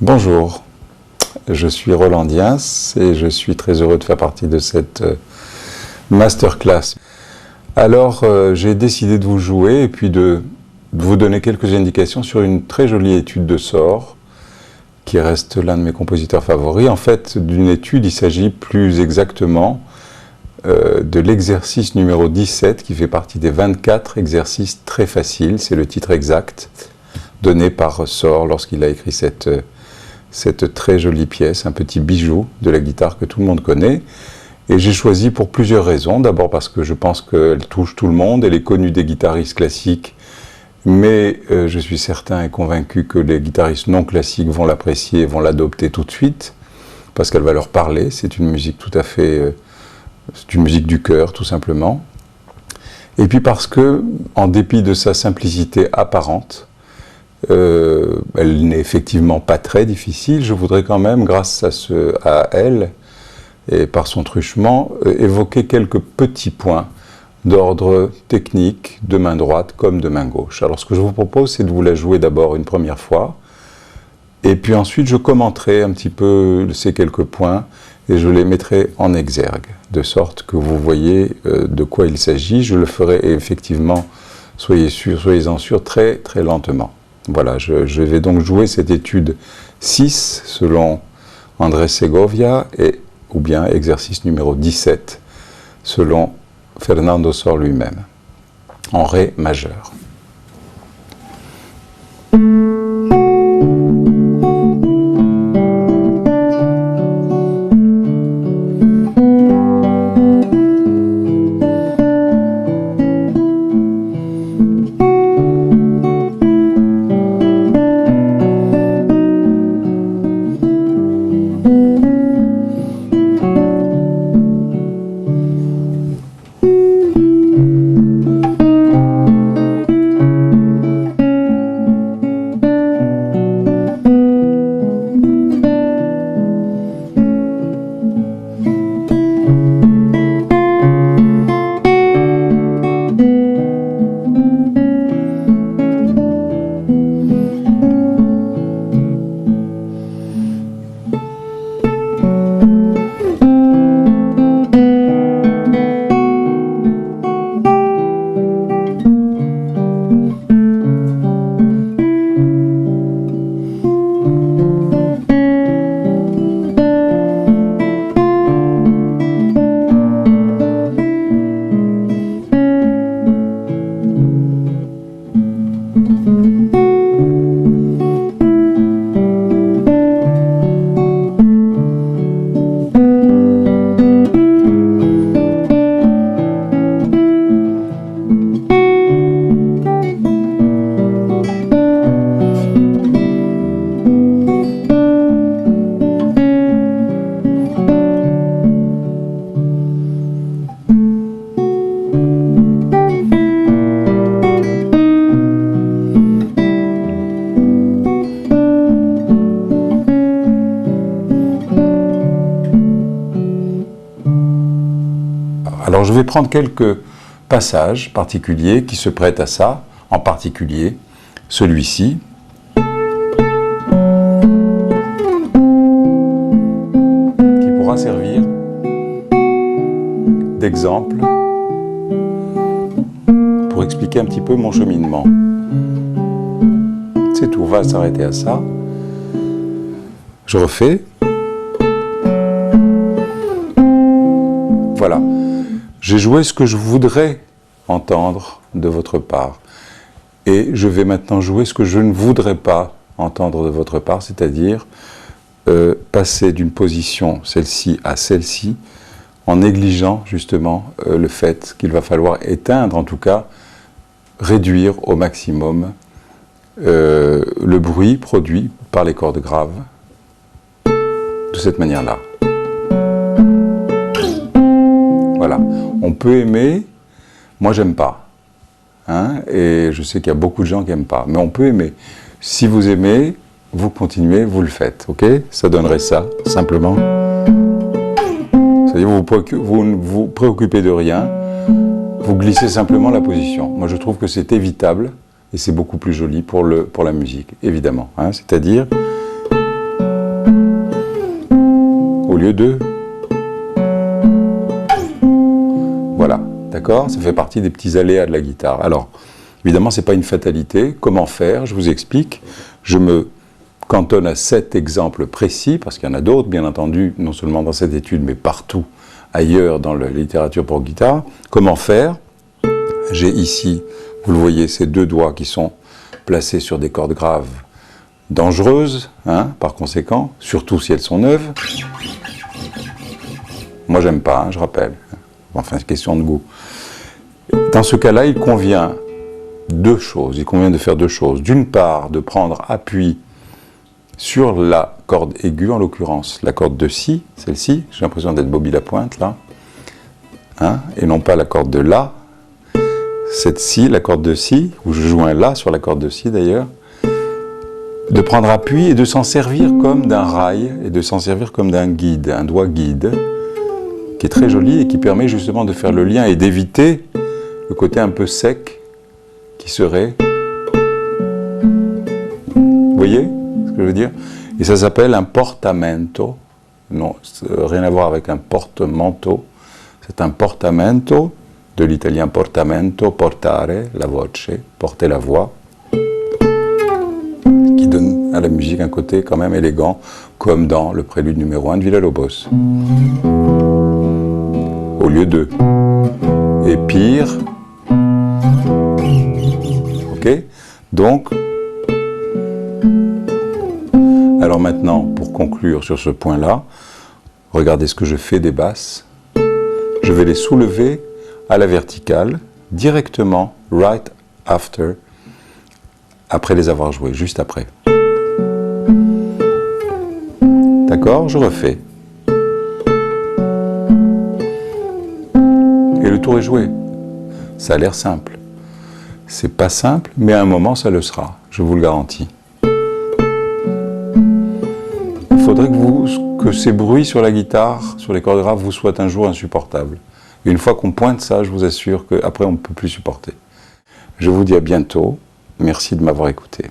Bonjour, je suis Roland Diens et je suis très heureux de faire partie de cette masterclass. Alors, j'ai décidé de vous jouer et puis de vous donner quelques indications sur une très jolie étude de Sor, qui reste l'un de mes compositeurs favoris. En fait, d'une étude, il s'agit plus exactement de l'exercice numéro 17, qui fait partie des 24 exercices très faciles. C'est le titre exact donné par Sor lorsqu'il a écrit cette très jolie pièce, un petit bijou de la guitare que tout le monde connaît. Et j'ai choisi pour plusieurs raisons. D'abord parce que je pense qu'elle touche tout le monde. Elle est connue des guitaristes classiques, mais je suis certain et convaincu que les guitaristes non classiques vont l'apprécier, vont l'adopter tout de suite, parce qu'elle va leur parler. C'est une musique tout à fait... c'est une musique du cœur, tout simplement. Et puis parce que, en dépit de sa simplicité apparente, elle n'est effectivement pas très difficile. Je voudrais quand même, grâce à elle, et par son truchement, évoquer quelques petits points d'ordre technique, de main droite comme de main gauche. Alors ce que je vous propose, c'est de vous la jouer d'abord une première fois, et puis ensuite je commenterai un petit peu ces quelques points, et je les mettrai en exergue, de sorte que vous voyez de quoi il s'agit. Je le ferai effectivement, soyez-en sûrs, très très lentement. Voilà, je vais donc jouer cette étude 6 selon Andrés Segovia, ou bien exercice numéro 17 selon Fernando Sor lui-même, en Ré majeur. Alors je vais prendre quelques passages particuliers qui se prêtent à ça, en particulier celui-ci. Qui pourra servir d'exemple pour expliquer un petit peu mon cheminement. C'est tout, on va s'arrêter à ça. Je refais. Voilà. J'ai joué ce que je voudrais entendre de votre part. Et je vais maintenant jouer ce que je ne voudrais pas entendre de votre part, c'est-à-dire passer d'une position, celle-ci, à celle-ci, en négligeant justement le fait qu'il va falloir éteindre, en tout cas, réduire au maximum le bruit produit par les cordes graves de cette manière-là. Voilà. On peut aimer, moi j'aime pas, hein, et je sais qu'il y a beaucoup de gens qui n'aiment pas, mais on peut aimer. Si vous aimez, vous continuez, vous le faites, ok? Ça donnerait ça, simplement. C'est-à-dire vous ne vous préoccupez de rien, vous glissez simplement la position. Moi je trouve que c'est évitable, et c'est beaucoup plus joli pour la musique, évidemment. Hein, c'est-à-dire, lieu de... Voilà, d'accord? Ça fait partie des petits aléas de la guitare. Alors, évidemment, ce n'est pas une fatalité. Comment faire? Je vous explique. Je me cantonne à 7 exemples précis, parce qu'il y en a d'autres, bien entendu, non seulement dans cette étude, mais partout ailleurs dans la littérature pour guitare. Comment faire? J'ai ici, vous le voyez, ces 2 doigts qui sont placés sur des cordes graves dangereuses, hein, par conséquent, surtout si elles sont neuves. Moi, j'aime pas, hein, je rappelle. Enfin, c'est question de goût. Dans ce cas-là, il convient 2 choses. Il convient de faire 2 choses. D'une part, de prendre appui sur la corde aiguë, en l'occurrence, la corde de Si, celle-ci, j'ai l'impression d'être Bobby Lapointe, là, hein, et non pas la corde de La. Cette Si, la corde de Si, où je joue un La sur la corde de Si d'ailleurs, de prendre appui et de s'en servir comme d'un rail, et de s'en servir comme d'un guide, un doigt guide, qui est très joli et qui permet justement de faire le lien et d'éviter le côté un peu sec qui serait... Vous voyez ce que je veux dire? Et ça s'appelle un portamento. Non, rien à voir avec un porte-manteau. C'est un portamento, de l'italien portamento, portare, la voce, porter la voix, qui donne à la musique un côté quand même élégant, comme dans le prélude numéro 1 de Villa-Lobos. Au lieu de... Et pire... Ok? Donc... Alors maintenant, pour conclure sur ce point-là, regardez ce que je fais des basses. Je vais les soulever à la verticale, directement, right after, après les avoir joués, juste après. D'accord? Je refais. Et le tour est joué. Ça a l'air simple. C'est pas simple, mais à un moment, ça le sera. Je vous le garantis. Il faudrait que ces bruits sur la guitare, sur les cordes graves, vous soient un jour insupportables. Et une fois qu'on pointe ça, je vous assure qu'après, on ne peut plus supporter. Je vous dis à bientôt. Merci de m'avoir écouté.